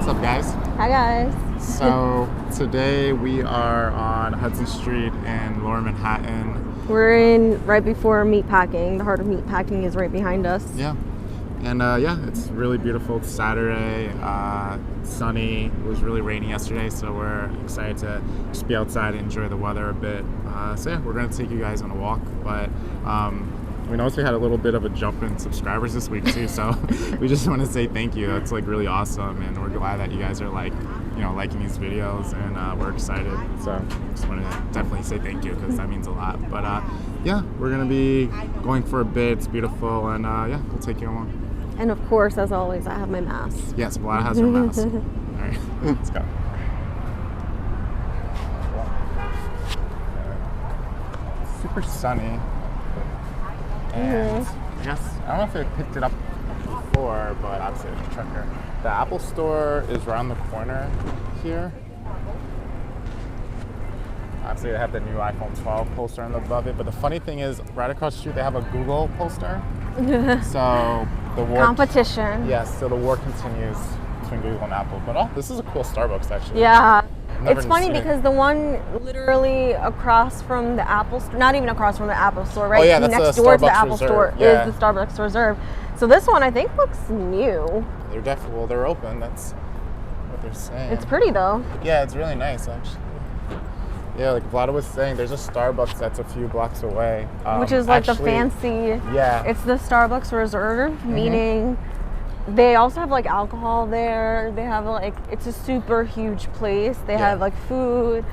What's up, guys? Hi, guys. So today we are on Hudson Street in Lower Manhattan. We're in right before meatpacking. The heart of meatpacking is right behind us. Yeah. And it's really beautiful. It's Saturday, sunny. It was really rainy yesterday, so we're excited to just be outside and enjoy the weather a bit. We're going to take you guys on a walk, but we noticed we had a little bit of a jump in subscribers this week too, so we just want to say thank you. That's like really awesome, and we're glad that you guys are liking these videos, and we're excited. So just want to definitely say thank you because that means a lot. But we're gonna be going for a bit. It's beautiful, and we'll take you along. And of course, as always, I have my mask. Yes, Vlada has her mask. All right, let's go. Super sunny. And I guess, I don't know if I picked it up before, but obviously it's a trucker. The Apple store is around the corner here. Obviously they have the new iPhone 12 poster on above it, but the funny thing is right across the street they have a Google poster. So the war competition. Yes, so the war continues between Google and Apple. But this is a cool Starbucks actually. Yeah. It's funny because the one literally across from the Apple store, not even across from the Apple store, right? Oh yeah, that's next door to the Apple store is the Starbucks Reserve. So this one I think looks new. They're open. That's what they're saying. It's pretty though. Yeah, it's really nice actually. Yeah, like Vlada was saying, there's a Starbucks that's a few blocks away. Which is like the fancy. Yeah. It's the Starbucks Reserve, meaning they also have like alcohol there. They have it's a super huge place. They have like food.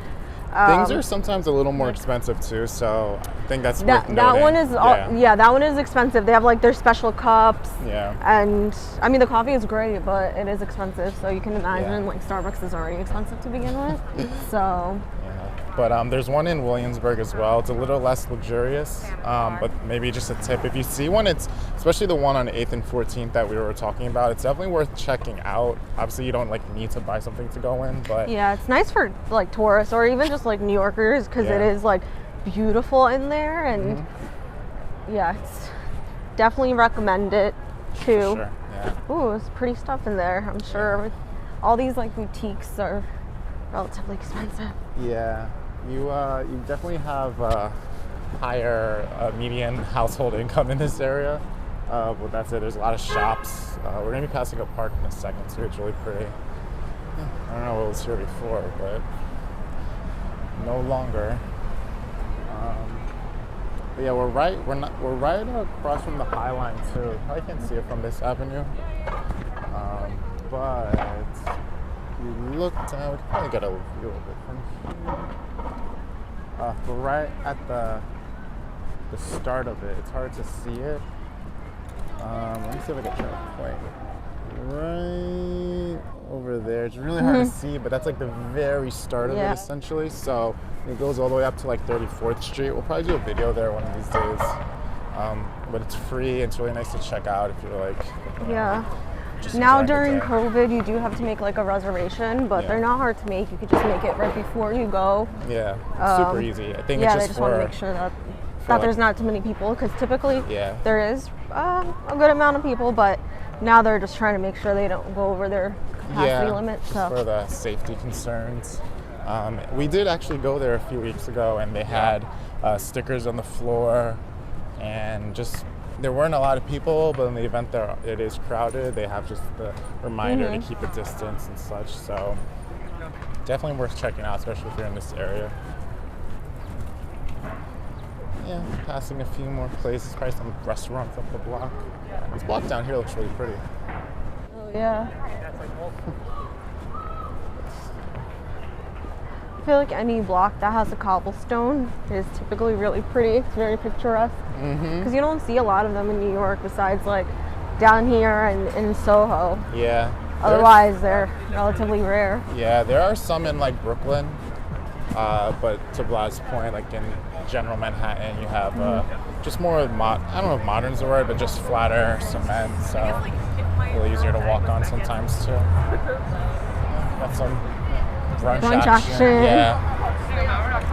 Things are sometimes a little more expensive too, so I think that's worth noting. That one is that one is expensive. They have like their special cups. Yeah. And I mean the coffee is great, but it is expensive. So you can imagine like Starbucks is already expensive to begin with. So. But there's one in Williamsburg as well. It's a little less luxurious, but maybe just a tip. If you see one, it's especially the one on 8th and 14th that we were talking about. It's definitely worth checking out. Obviously, you don't need to buy something to go in, but yeah, it's nice for like tourists or even just like New Yorkers because it is like beautiful in there, and it's definitely recommend it too. For sure. Yeah. Ooh, it's pretty stuff in there. I'm sure all these like boutiques are relatively expensive. Yeah. You definitely have higher median household income in this area. But that's it. There's a lot of shops. We're going to be passing a park in a second too. It's really pretty. I don't know what was here before, but no longer. But yeah, we're right across from the High Line too. You probably can't see it from this avenue. But if you look down, we can probably get a view of it from here. We're right at the start of it. It's hard to see it. Let me see if I can try to point. Right over there. It's really hard to see, but that's like the very start of it essentially. So it goes all the way up to like 34th Street. We'll probably do a video there one of these days. But it's free. It's really nice to check out if you're like. Yeah. Now during COVID, you do have to make like a reservation, but they're not hard to make. You could just make it right before you go. Yeah, it's super easy. I think it's they just want to make sure that there's not too many people, because typically there is a good amount of people, but now they're just trying to make sure they don't go over their capacity limit. So for the safety concerns. We did actually go there a few weeks ago, and they had stickers on the floor, and just. There weren't a lot of people, but in the event it is crowded, they have just the reminder to keep a distance and such. So definitely worth checking out, especially if you're in this area. Yeah, passing a few more places, probably some restaurants up the block. This block down here looks really pretty. Oh yeah. I feel like any block that has a cobblestone is typically really pretty. It's very picturesque. Because you don't see a lot of them in New York besides like down here and in Soho. Yeah. Otherwise, they're relatively rare. Yeah, there are some in like Brooklyn. But to Vlad's point, like in general Manhattan, you have just more I don't know if modern's the word, but just flatter cement. So a little easier to walk on sometimes too. Got some brunch action. Yeah.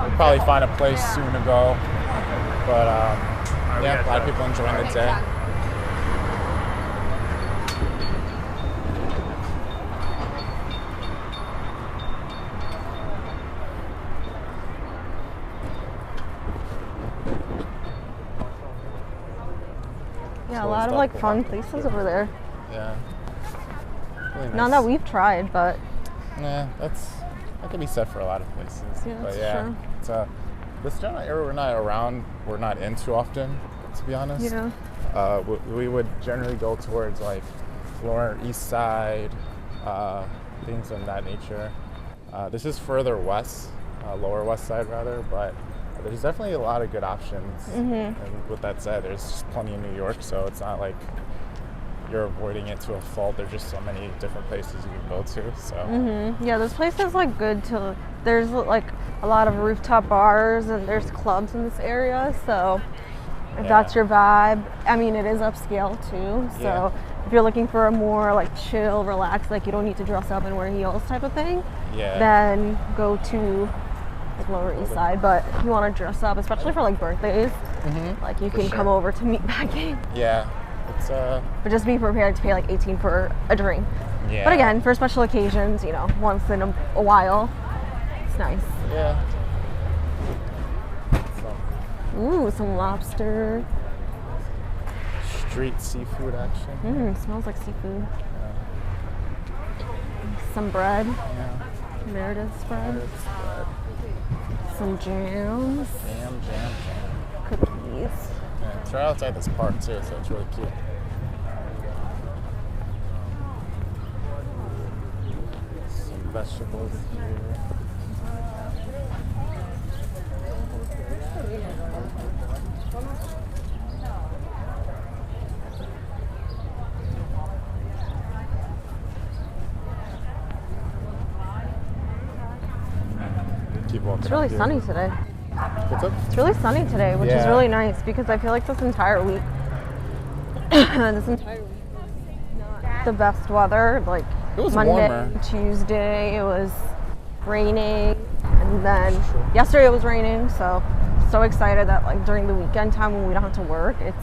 We'll probably find a place soon to go. But a lot of people enjoying the day. Yeah, a lot of like fun places over there. Yeah. Really nice. None that we've tried, but Nah, that could be said for a lot of places. Yeah, but that's yeah, true. it's this general area we're not in too often, to be honest. yeah. We would generally go towards like Lower East Side, things of that nature. This is further west, Lower West Side rather, but there's definitely a lot of good options. And with that said, there's just plenty in New York, so it's not like you're avoiding it to a fault. There's just so many different places you can go to. So Yeah, this place is like good to. There's like a lot of rooftop bars and there's clubs in this area. So if that's your vibe, I mean, it is upscale too. So if you're looking for a more like chill, relaxed, like you don't need to dress up and wear heels type of thing, then go to like Lower East Side. But if you want to dress up, especially for like birthdays, like you can come over to Meatpacking. Yeah. It's But just be prepared to pay like $18 for a drink. Yeah. But again, for special occasions, you know, once in a while, it's nice. Yeah. Ooh, some lobster. Street seafood action. Smells like seafood. Some bread. Yeah. Meredith's bread. Meredith's bread. Some jams. Jam. Cookies. Yeah, it's right outside this park too, so it's really cute. Some vegetables here. Keep walking. It's really up here. sunny today. What's up? It's really sunny today, which is really nice because I feel like this entire week, is not the best weather. Like It was Monday, warmer. Tuesday, it was raining, and then yesterday it was raining. So excited that like during the weekend time when we don't have to work, it's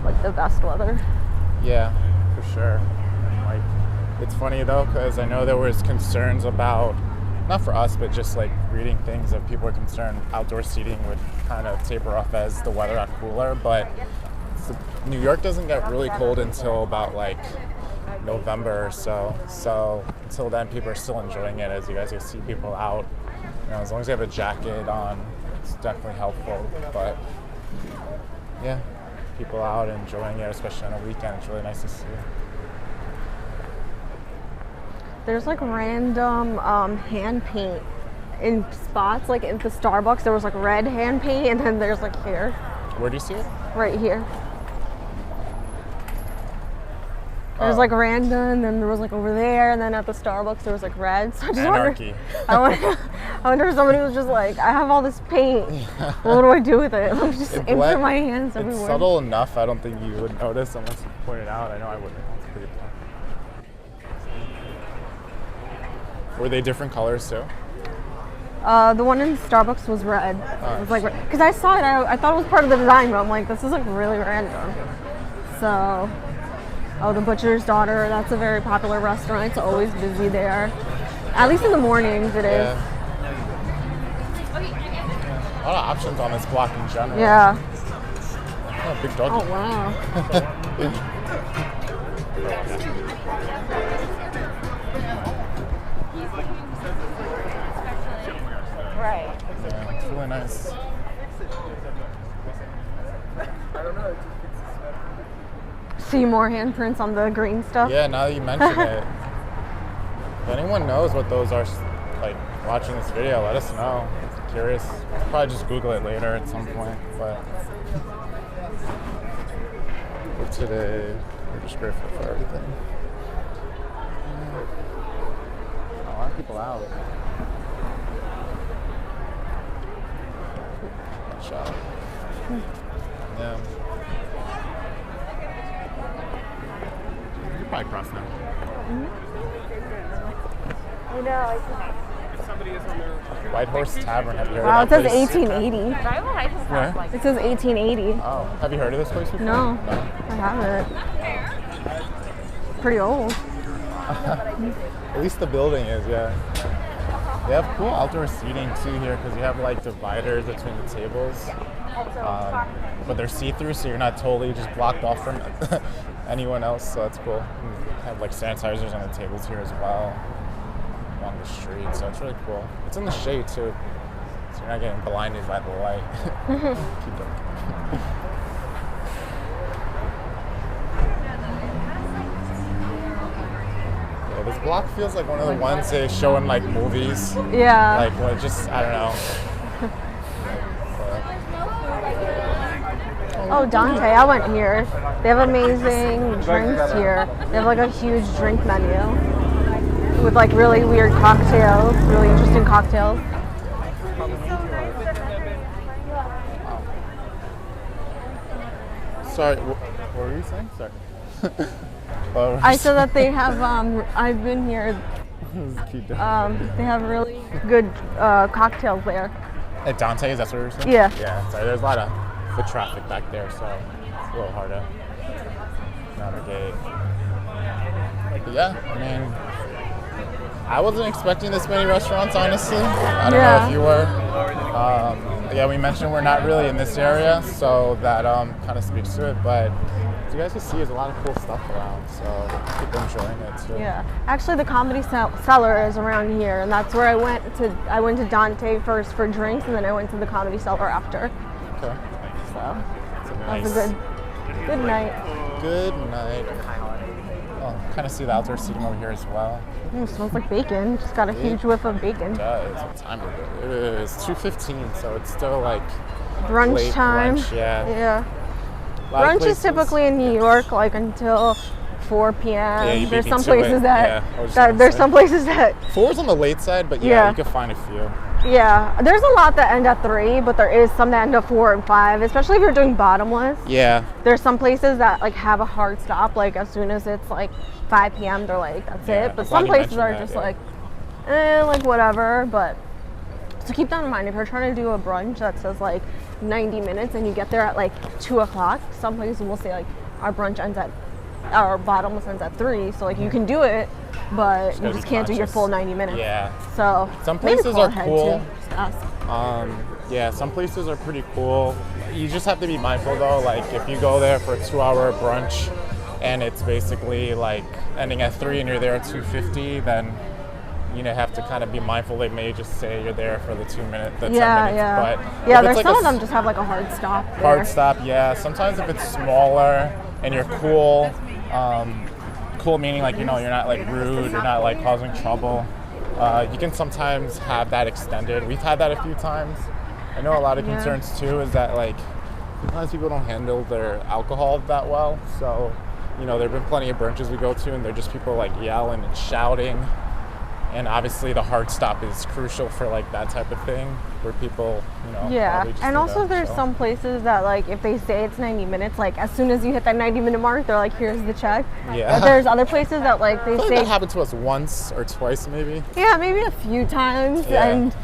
like the best weather. Yeah, for sure. And like, it's funny though, because I know there was concerns about, not for us, but just like reading things that people are concerned outdoor seating would kind of taper off as the weather got cooler. But New York doesn't get really cold until about like November or so. So until then, people are still enjoying it. As you guys will see people out, you know, as long as you have a jacket on, it's definitely helpful. But yeah, people out enjoying it, especially on a weekend. It's really nice to see. There's like random hand paint in spots. Like in the Starbucks, there was like red hand paint, and then there's like here. Where do you see it? Right here. There's like random, and then there was like over there, and then at the Starbucks there was like red. So I just Anarchy. I wonder if somebody was just like, I have all this paint. What do I do with it? Let me just aim for my hands everywhere. It's subtle enough. I don't think you would notice unless you point it out. I know I wouldn't. It's pretty fun. Were they different colors too? The one in Starbucks was red. It was like, because I saw it, I thought it was part of the design, but I'm like, this is like really random. So, the Butcher's Daughter, that's a very popular restaurant. It's always busy there. At least in the mornings it is. A lot of options on this block in general. Yeah. Oh, big doggy. Oh, wow. Right. Yeah, it's really nice. See more handprints on the green stuff? Yeah, now that you mention it. If anyone knows what those are, like, watching this video, let us know. I'm curious. I'll probably just Google it later at some point, but for today, we're just grateful for everything. A lot of people out. Good shot. Yeah. You could probably cross now. I know. White Horse Tavern. Have you heard Wow, of it that says place? 1880. Where? It says 1880. Oh, have you heard of this place before? No, I haven't. Pretty old. At least the building is, yeah. They have cool outdoor seating too here because you have like dividers between the tables. But they're see-through, so you're not totally just blocked off from anyone else, so that's cool. And they have like sanitizers on the tables here as well along the street, so it's really cool. It's in the shade too, so you're not getting blinded by the light. Keep going. Yeah, this block feels like one of the ones they show in like movies. Yeah. Like when it just, I don't know. Oh, Dante, I went here. They have amazing drinks here. They have like a huge drink menu with like really weird cocktails, really interesting cocktails. Sorry, what were you saying? Sorry. I said that they have, I've been here, they have really good cocktails there. At Dante's, that's what you're saying? Yeah. Yeah, sorry, there's a lot of foot traffic back there, so it's a little hard to navigate. But yeah, I mean, I wasn't expecting this many restaurants, honestly. I don't know if you were. Yeah, we mentioned we're not really in this area, so that kind of speaks to it, but as you guys can see, there's a lot of cool stuff around, so keep enjoying it too. Yeah, actually the Comedy Cellar is around here, and that's where I went to Dante first for drinks, and then I went to the Comedy Cellar after. Okay. So Nice. that was a good night. Good night. Oh, kind of see the outdoor seating over here as well. It smells like bacon. Just got a huge whiff of bacon. It does. What time is it? It is 2:15, so it's still like Brunch late time. brunch, yeah. Yeah. A lot of Brunch is places- typically in New York like until 4 p.m. Yeah, you beat there's me some to it. places that, Yeah, I was just gonna there's say. some places that 4's on the late side, but yeah, you can find a few. yeah, there's a lot that end at 3, but there is some that end at 4 and 5, especially if you're doing bottomless. Yeah. There's some places that like have a hard stop, like as soon as it's like 5 p.m. they're like, that's Yeah, it. But I'm glad some you places mentioned are that, just yeah. like whatever. But so keep that in mind. If you're trying to do a brunch that says like 90 minutes and you get there at like 2 o'clock, some places will say like our bottomless ends at 3. So like you can do it, but you gotta just be can't do your conscious. full 90 minutes. Yeah. So Some maybe places call are ahead cool. too. Just ask. Yeah, some places are pretty cool. You just have to be mindful though, like if you go there for a 2-hour brunch and it's basically like ending at 3 and you're there at 2:50, then you know, have to kind of be mindful. They may just say you're there for the 10 minutes. But Yeah, if there's it's like some of them just have like a hard stop there. hard stop, yeah. Sometimes if it's smaller and you're cool, cool meaning like, you know, you're not like rude, you're not like causing trouble. You can sometimes have that extended. We've had that a few times. I know a lot of concerns too is that like sometimes people don't handle their alcohol that well. So, you know, there have been plenty of brunches we go to and they're just people like yelling and shouting. And obviously the hard stop is crucial for like that type of thing where people, you know. Yeah, probably just and need also to there's chill. some places that like if they say it's 90 minutes, like as soon as you hit that 90-minute mark, they're like, here's the check. Yeah. But there's other places that like they I feel like say, that happened to us once or twice maybe. yeah, maybe a few times, Yeah. and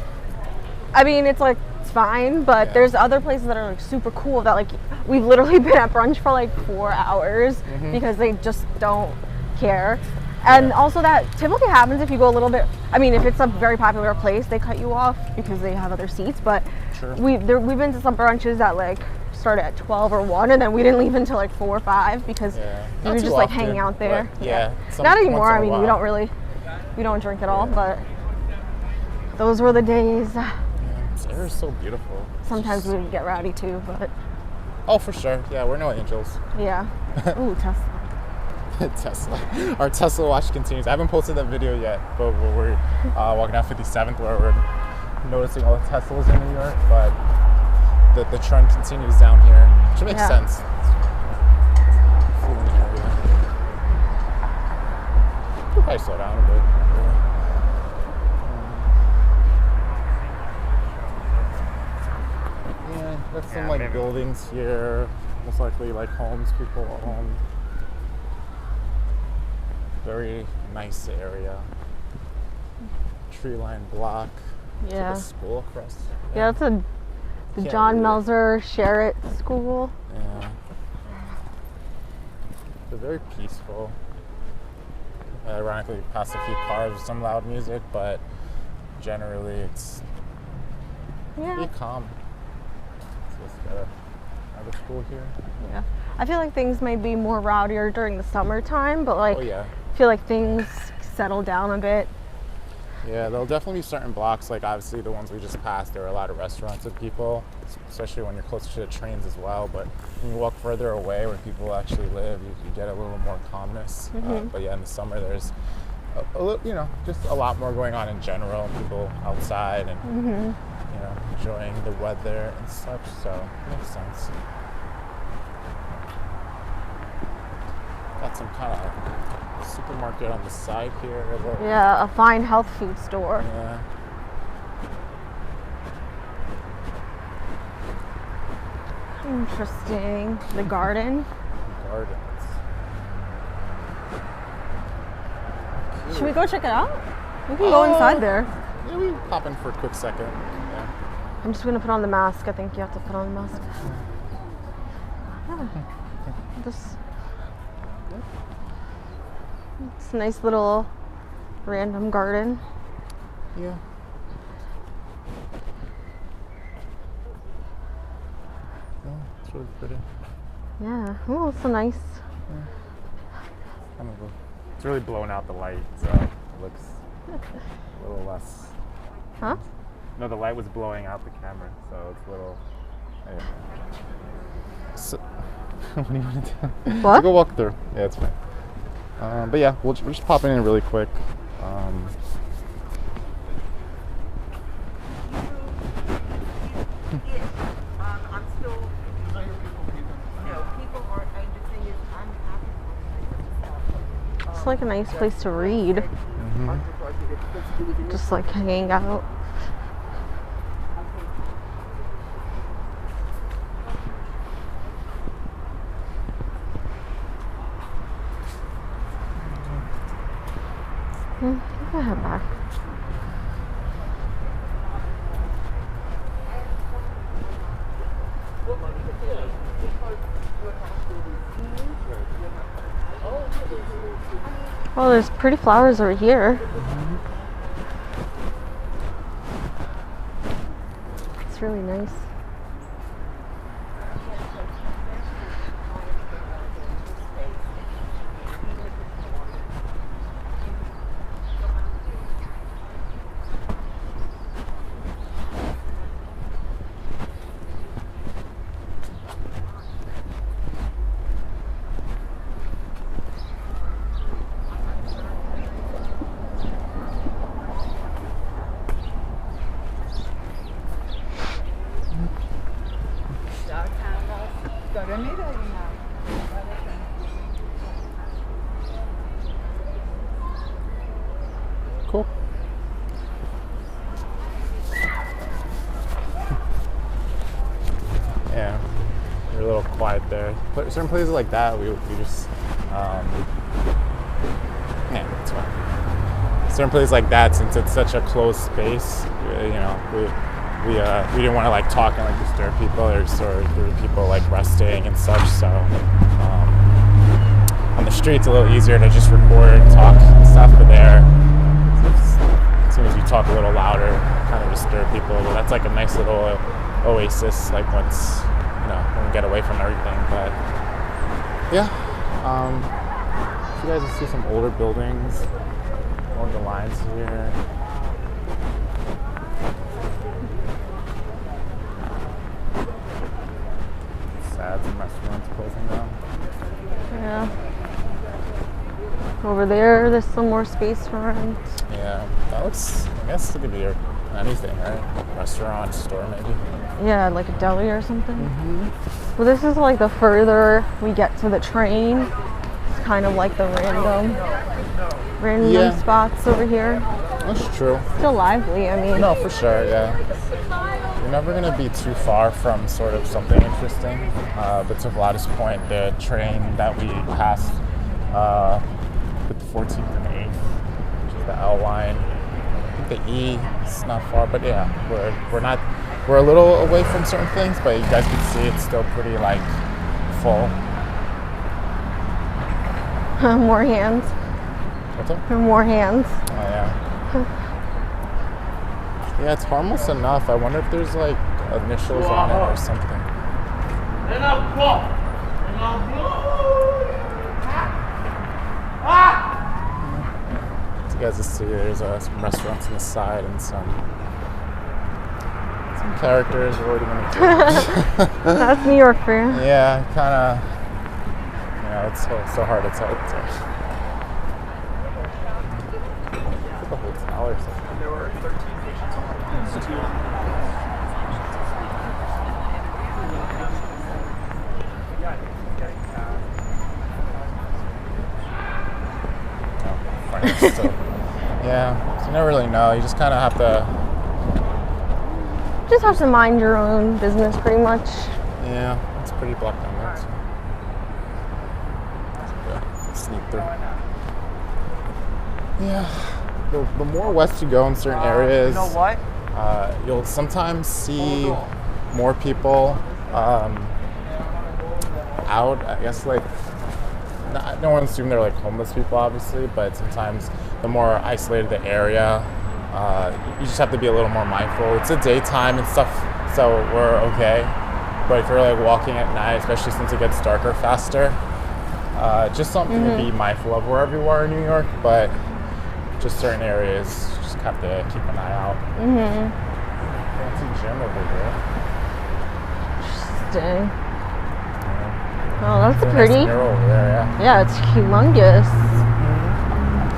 I mean it's like it's fine, but Yeah. there's other places that are like super cool that like we've literally been at brunch for like 4 hours Mm-hmm. because they just don't care. And also that typically happens if you go a little bit, I mean, if it's a very popular place, they cut you off because they have other seats. But Sure. we've been to some brunches that like started at 12 or 1 and then we didn't leave until like 4 or 5 because Yeah. we Not were too just like often, hanging out there. but yeah, Not once anymore. in a I mean, while. we don't drink at all, but those were the days. This area is so beautiful. Sometimes we would get rowdy too, but Oh, for sure. Yeah, we're no angels. yeah. Ooh, Tesla. Tesla. Our Tesla watch continues. I haven't posted that video yet, but we're walking down 57th where we're noticing all the Teslas in New York, but the trend continues down here, which makes sense. Fluent area. We'll probably slow down a bit. Yeah, that's some like buildings here, most likely like homes people own. Very nice area. Tree line block. It's like Yeah. a school across. Yeah, that's the Can't John read it. Melzer Sherritt School. Yeah. They're very peaceful. Ironically, past a few cars with some loud music, but generally it's pretty calm. So it's got another school here. Yeah. I feel like things may be more rowdier during the summertime, but like, Oh yeah. I feel like things settle down a bit. Yeah, there'll definitely be certain blocks, like obviously the ones we just passed, there are a lot of restaurants and people, especially when you're closer to the trains as well. But when you walk further away where people actually live, you get a little more calmness. But yeah, in the summer there's a little, you know, just a lot more going on in general. People outside and you know, enjoying the weather and such. So it makes sense. Got some kind of supermarket on the side here. Yeah, a fine health food store. Yeah. Interesting. The garden. Gardens. Should we go check it out? We can go inside there. Yeah, we pop in for a quick second. Yeah. I'm just gonna put on the mask. I think you have to put on the mask. Yeah. This. It's a nice little random garden. Yeah. Oh, it's really pretty. Yeah. Oh, it's so nice. It's really blown out the light, so it looks a little less. Huh? No, the light was blowing out the camera, so it's a little. Anyway. So, what do you want to do? What? Go walk through. Yeah, it's fine. But yeah, we're just popping in really quick. It's like a nice place to read. Just like hanging out. You can head back. Oh, there's pretty flowers over here. It's really nice. Cool. Yeah, you're a little quiet there. But certain places like that, we just, yeah, it's fine. Certain places like that, since it's such a closed space, you know, we didn't want to like talk and like disturb people. There were people like resting and such. So on the street, it's a little easier to just record and talk and stuff. But there, as soon as you talk a little louder, kind of disturb people. But that's like a nice little oasis, like once, you know, when we get away from everything. But yeah, you guys can see some older buildings along the lines here. Sad, some restaurants closing down. Yeah. Over there's some more space for rent. Yeah, that looks, I guess it could be anything, right? Restaurant, store maybe. Yeah, like a deli or something. Well, this is like the further we get to the train. It's kind of like the random Yeah. spots over here. That's true. Still lively, I mean. No, for sure, yeah. You're never going to be too far from sort of something interesting. But to Vlada's point, the train that we passed with the 14th and the 8th, which is the L line, I think the E is not far, but yeah, we're a little away from certain things, but you guys can see it's still pretty like full. More hands. What's up? More hands. Oh yeah. Yeah, it's harmless enough. I wonder if there's like initials on it or something. So you guys can see there's some restaurants on the side and some characters are already going to That's New York for you. Yeah, kind of. It's so hard to tell. It's like a hotel or something. There were 13 patients on so, yeah, so you never really know. You just kind of have to mind your own business, pretty much. Yeah, it's pretty blocked down there. So. Sneak through. Yeah, the more west you go in certain areas, you know what? You'll sometimes see more people out. I guess like. No one assume they're like homeless people, obviously, but sometimes the more isolated the area, you just have to be a little more mindful. It's a daytime and stuff, so we're okay. But if you're like walking at night, especially since it gets darker faster, just something to be mindful of wherever you are in New York. But just certain areas, you just have to keep an eye out. Fancy gym over here. Interesting. Oh, that's pretty. Nice mural over there, yeah, it's humongous.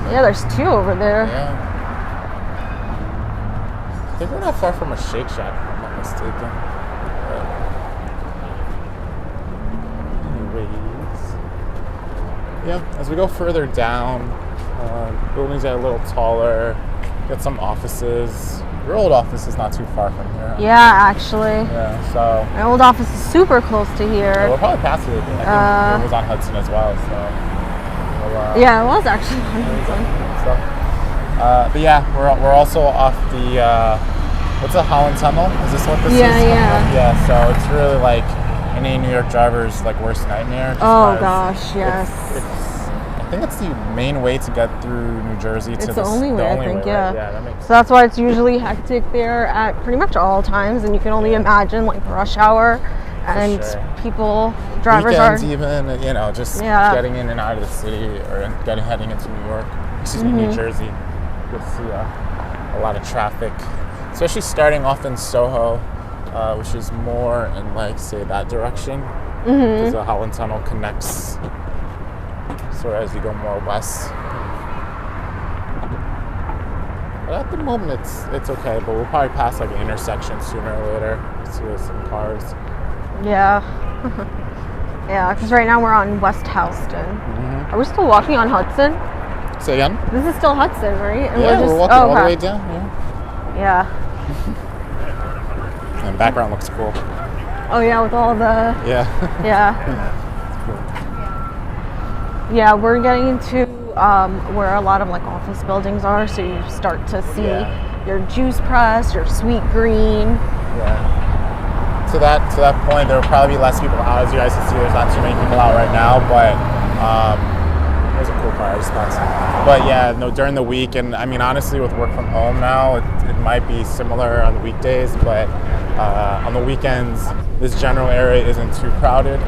Yeah, there's two over there. Yeah. I think we're not far from a Shake Shack, if I'm not mistaken. Anyways. Yeah, as we go further down, buildings get a little taller. Got some offices. Your old office is not too far from here. Yeah, actually. Yeah, so. My old office is super close to here. Yeah, we'll probably pass it. I think it was on Hudson as well, so. Yeah, it was actually on Hudson. But yeah, we're also off the, what's the Holland Tunnel? Is this what this is? Yeah, so it's really like any New York driver's like worst nightmare. Oh gosh, yes. I think it's the main way to get through New Jersey. It's the only way, I think, yeah. Right? Yeah, that makes sense. So that's why it's usually hectic there at pretty much all times, and you can only imagine like rush hour and drivers weekends are even, just getting in and out of the city or heading into New York. New Jersey. You'll see a lot of traffic, especially starting off in Soho, which is more in like say that direction, because the Holland Tunnel connects. So as you go more west, but at the moment it's okay. But we'll probably pass like an intersection sooner or later. See some cars. Yeah, yeah. Because right now we're on West Houston. Are we still walking on Hudson? Say again? This is still Hudson, right? And we're walking all the way down. Yeah. And the background looks cool. Oh yeah, with all the. Yeah. Yeah, we're getting into where a lot of like office buildings are, so you start to see your juice press, your sweet green. Yeah. To that point, there will probably be less people out. As you guys can see, there's not too many people out right now, but there's a cool car I just passed. But yeah, no, during the week, and I mean honestly, with work from home now, it might be similar on the weekdays, but on the weekends, this general area isn't too crowded.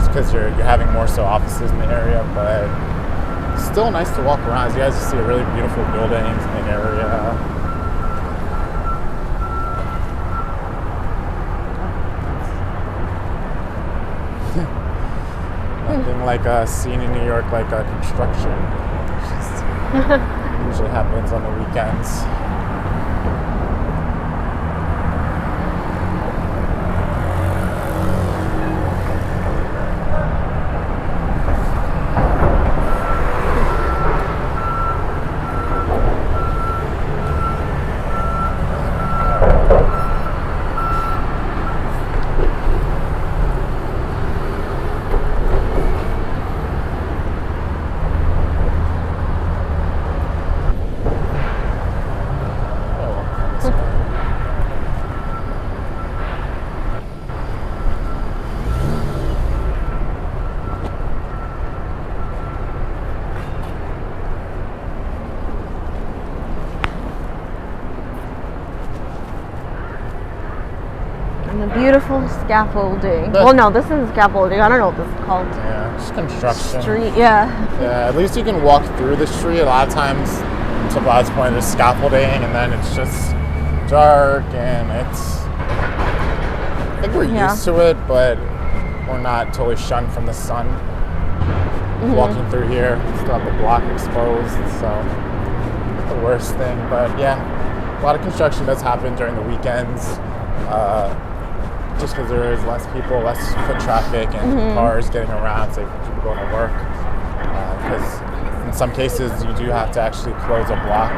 Because you're having more so offices in the area, but still nice to walk around. As you guys can see, really beautiful buildings in the area. Nothing like a scene in New York like a construction. Usually happens on the weekends. Beautiful scaffolding. Well, no, this isn't scaffolding. I don't know what this is called. Yeah, just construction. Street, yeah. Yeah, at least you can walk through the street. A lot of times, to Vlad's point, there's scaffolding, and then it's just dark, and it's... I think we're used to it, but we're not totally shunned from the sun. Walking through here, still have the block exposed, so not the worst thing. But yeah, a lot of construction does happen during the weekends, just because there is less people, less foot traffic, and cars getting around, say people going to work. Because in some cases, you do have to actually close a block.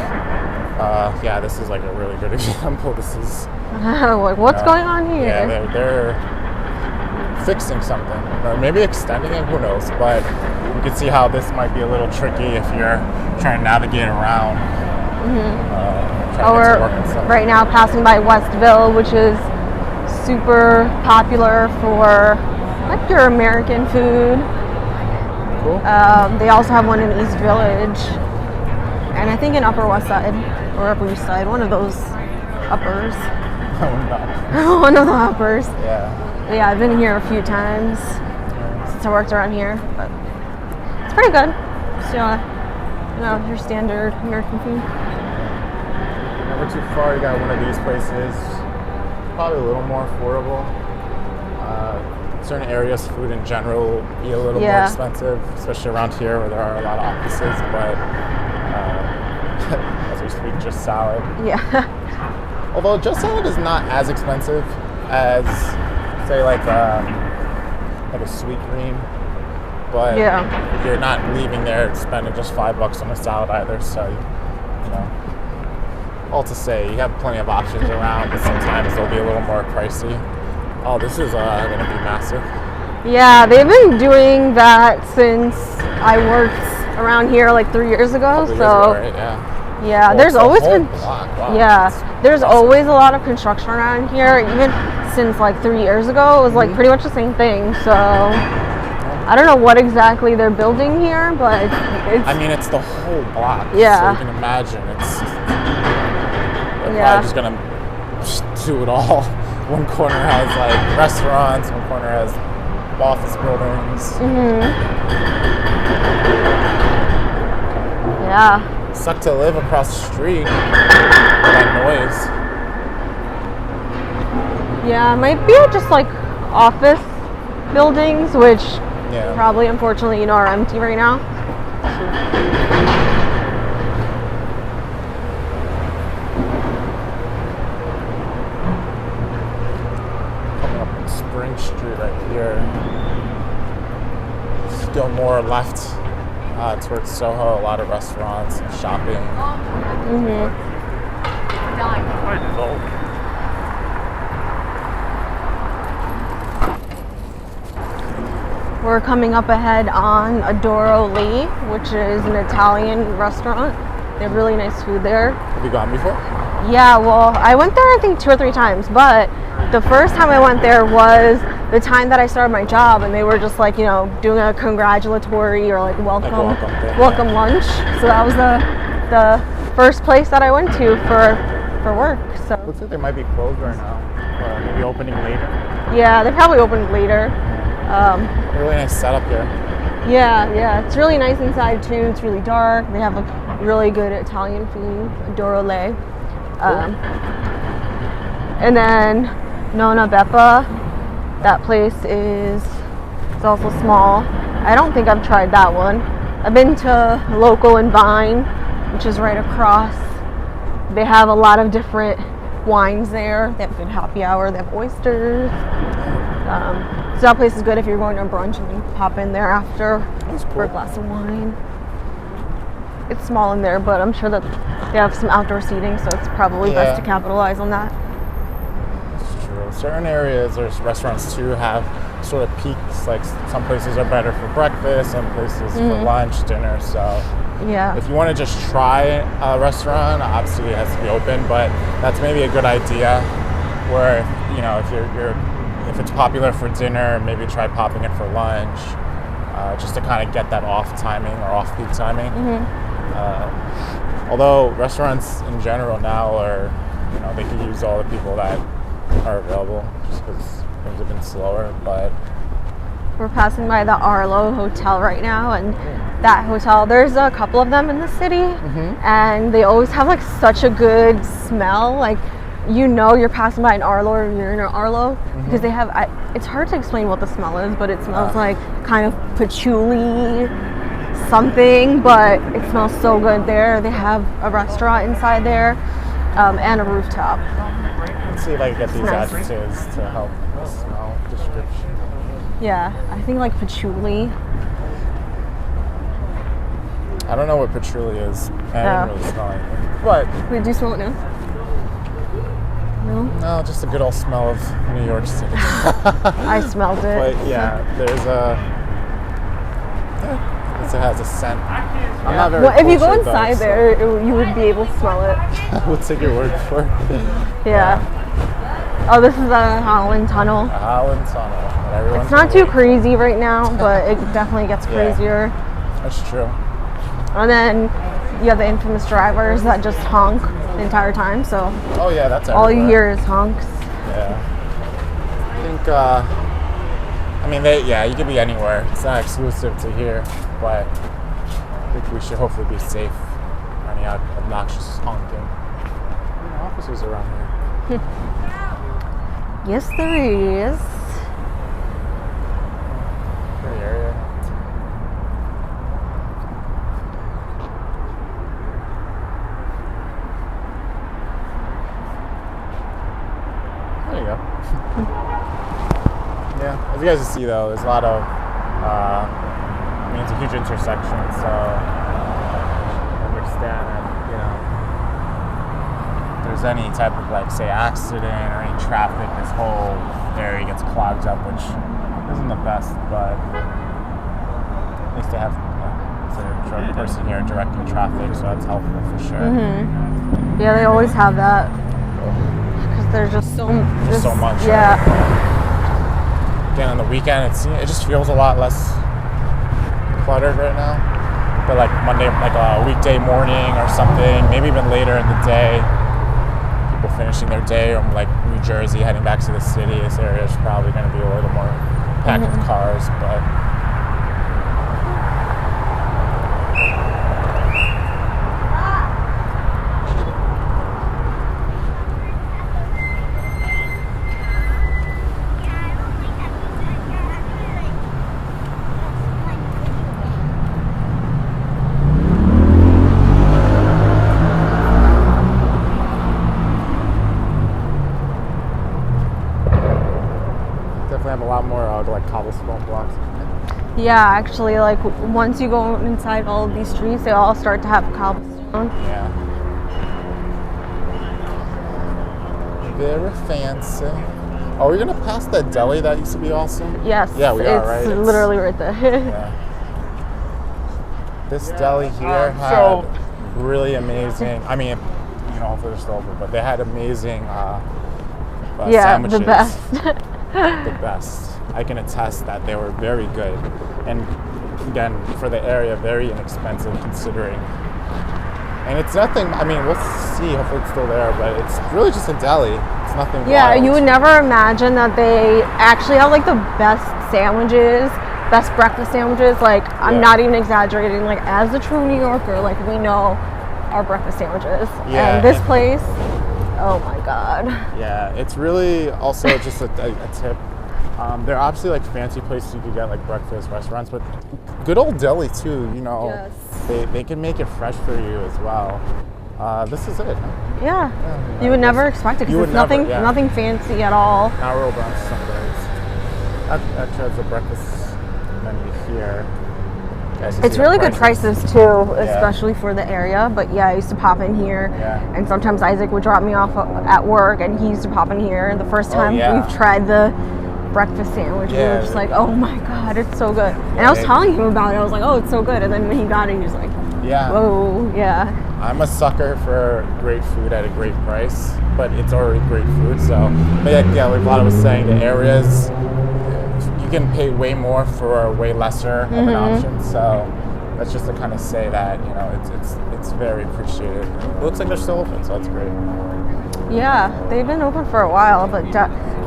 Yeah, this is like a really good example. This is like, what's going on here? Yeah, they're fixing something, or maybe extending it. Who knows? But you can see how this might be a little tricky if you're trying to navigate around. We're right now passing by Westville, which is super popular for like your American food. Cool. They also have one in East Village, and I think in Upper West Side or Upper East Side, one of those uppers. One of the uppers. Yeah. Yeah, I've been here a few times since I worked around here, but it's pretty good. So, your standard American food. Never too far, you got one of these places. Probably a little more affordable. Certain areas, food in general will be a little more expensive, especially around here where there are a lot of offices, but as we speak, just salad. Yeah. Although just salad is not as expensive as, say, like a sweet green, but you're not leaving there spending just $5 on a salad either. So, all to say, you have plenty of options around, but sometimes they'll be a little more pricey. Oh, this is going to be massive. Yeah, they've been doing that since I worked around here like 3 years ago. Years ago, right? Yeah. Well, there's always been wow, there's always a lot of construction around here. Even since like 3 years ago, it was like pretty much the same thing. So I don't know what exactly they're building here, but it's the whole block. Yeah. So you can imagine they're probably just gonna do it all. One corner has like restaurants, one corner has office buildings. Yeah. Suck to live across the street. That noise. Yeah, it might be just like office buildings, which probably unfortunately, are empty right now. Spring Street right here. Still more left towards Soho. A lot of restaurants and shopping. We're coming up ahead on Adoro Lee, which is an Italian restaurant. They have really nice food there. Have you gone before? Yeah, well, I went there I think 2 or 3 times, but the first time I went there was the time that I started my job, and they were just like, doing a congratulatory or like welcome lunch. So that was the first place that I went to for work. So looks like they might be closed right now, or maybe opening later. Yeah, they probably opened later. Really nice setup here. Yeah, it's really nice inside too. It's really dark. They have a really good Italian food, Adoro Lee. And then Nonna Beppa, that place is also small. I don't think I've tried that one. I've been to Local and Vine, which is right across. They have a lot of different wines there. They have good happy hour. They have oysters. So that place is good if you're going to brunch and you pop in there after for a glass of wine. It's small in there, but I'm sure that they have some outdoor seating, so it's probably best to capitalize on that. That's true. Certain areas or restaurants too have sort of peaks. Like some places are better for breakfast, some places for lunch, dinner. So if you want to just try a restaurant, obviously it has to be open, but that's maybe a good idea. Where if it's popular for dinner, maybe try popping in for lunch, just to kind of get that off timing or off peak timing. Although restaurants in general now are, they can use all the people that are available just because things have been slower. But we're passing by the Arlo Hotel right now, and that hotel, there's a couple of them in the city, and they always have like such a good smell. Like, you know, you're passing by an Arlo or you're in an Arlo because they have. It's hard to explain what the smell is, but it smells like kind of patchouli something, but it smells so good there. They have a restaurant inside there, and a rooftop. Let's see if I can get these adjectives to help the smell description. Yeah, I think like patchouli. I don't know what patchouli is. I didn't really smell anything. But wait, do you smell it now? No? No, just a good old smell of New York City. I smelled it. But yeah, there's it has a scent. I'm not very if you go cultured, inside though, there, you would be able to smell it. I would take your word for it. Yeah. Oh, this is the Holland Tunnel. The Holland Tunnel. It's not too crazy right now, but it definitely gets crazier. That's true. And then you have the infamous drivers that just honk the entire time. So oh yeah, that's all everywhere. you hear is honks. Yeah. I think. I mean, you could be anywhere. It's not exclusive to here, but I think we should hopefully be safe from any obnoxious honking. Officers around here. Yes, there is. Pretty area. There you go. Yeah, as you guys can see though, there's a lot of, I mean, it's a huge intersection, so I understand that, you know, if there's any type of, like, say, accident or any traffic, this whole area gets clogged up, which isn't the best, but at least they have, a person here directing traffic, so that's helpful for sure. Yeah, they always have that. Because there's just so much. Yeah. Right? Again, on the weekend, it just feels a lot less cluttered right now. But like Monday, like a weekday morning or something, maybe even later in the day, people finishing their day, or like New Jersey heading back to the city, this area is probably going to be a little more packed with cars, but have a lot more like cobblestone blocks. Yeah, actually, like once you go inside all of these streets, they all start to have cobblestone. Yeah. Very fancy. Oh, we're gonna pass that deli that used to be awesome? Yes. Yeah, we are, right? It's literally right there. Yeah. This deli here had really amazing, I mean, you know, hopefully they're still open, but they had amazing sandwiches. The best. The best. I can attest that they were very good, and again, for the area, very inexpensive considering. And it's nothing, I mean, we'll see, hopefully it's still there, but it's really just a deli. It's nothing wild. You would never imagine that they actually have like the best sandwiches, best breakfast sandwiches. Like, I'm not even exaggerating. Like, as a true New Yorker, like, we know our breakfast sandwiches. Yeah. And this place, oh my God. Yeah, it's really also just a tip. There are obviously like fancy places you could get like breakfast restaurants, but good old deli too, you know. Yes. They can make it fresh for you as well. This is it. Yeah. You would never expect it because it's nothing fancy at all. Not real brunch Sundays. That shows the breakfast menu here. It's really good prices too, especially for the area. But yeah, I used to pop in here, and sometimes Isaac would drop me off at work, and he used to pop in here. The first time we've tried the breakfast sandwich, we were just like, oh my God, it's so good. And I was telling him about it. I was like, oh, it's so good. And then when he got it, he was like, whoa, yeah. I'm a sucker for great food at a great price, but it's already great food. So, but yeah, like Vlada was saying, the areas, you can pay way more for way lesser of an option. So that's just to kind of say that, you know, it's very appreciated. It looks like they're still open, so that's great. Yeah, they've been open for a while, but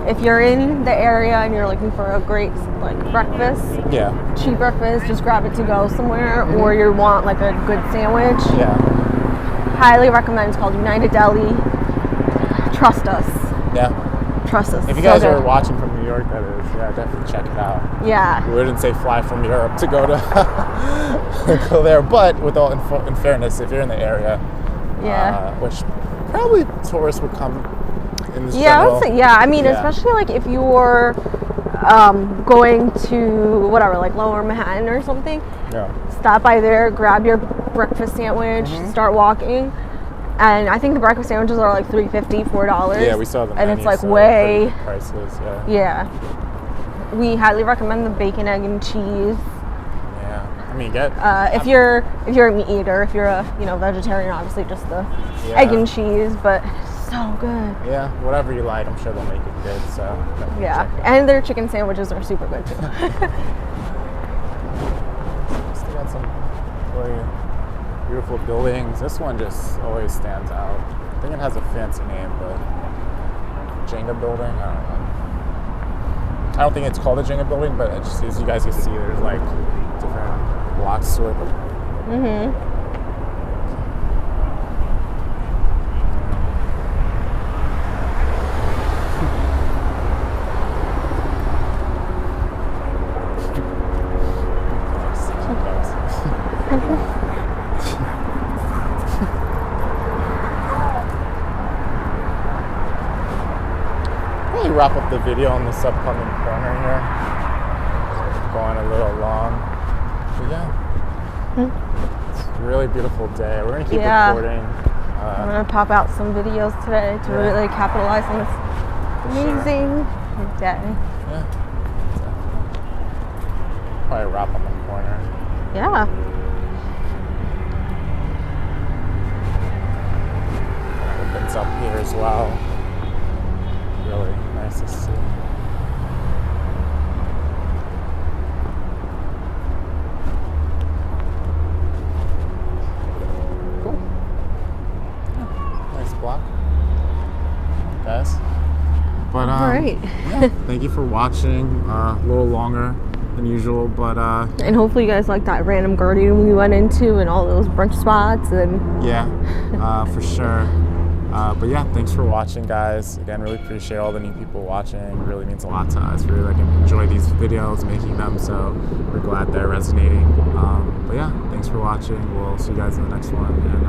if you're in the area and you're looking for a great like breakfast, cheap breakfast, just grab it to go somewhere, or you want like a good sandwich. Yeah. Highly recommend. It's called United Deli. Trust us. Yeah. Trust us. If you guys are watching from New York, that is, yeah, definitely check it out. Yeah. We wouldn't say fly from Europe to go to go there, but with all in fairness, if you're in the area, which probably tourists would come in this I general. would say, I mean, especially like if you're going to whatever, like Lower Manhattan or something. Yeah. Stop by there, grab your breakfast sandwich, start walking. And I think the breakfast sandwiches are like $3.50, $4. Yeah, we saw them. And it's like way prices. Yeah. We highly recommend the bacon, egg, and cheese. Yeah, I mean, if you're a meat eater, if you're a vegetarian, obviously just the egg and cheese, but so good. Yeah, whatever you like, I'm sure they'll make it good. So yeah, and their chicken sandwiches are super good too. Still got some really beautiful buildings. This one just always stands out. I think it has a fancy name, but Jenga building. I don't know. I don't think it's called a Jenga building, but it just, as you guys can see, there's like different blocks to it. Wrap up the video on this upcoming corner here. Going a little long. But it's a really beautiful day. We're going to keep recording. I'm going to pop out some videos today to really capitalize on this amazing day. Yeah. Probably wrap on the corner. Yeah. Opens up here as well. Really nice to see. Cool. Yeah, nice block, guys. But thank you for watching. A little longer than usual, but and hopefully you guys like that random garden we went into and all those brunch spots and for sure. But yeah, thanks for watching, guys. Again, really appreciate all the new people watching. It really means a lot to us. We really enjoy these videos, making them, so we're glad they're resonating. But yeah, thanks for watching. We'll see you guys in the next one. And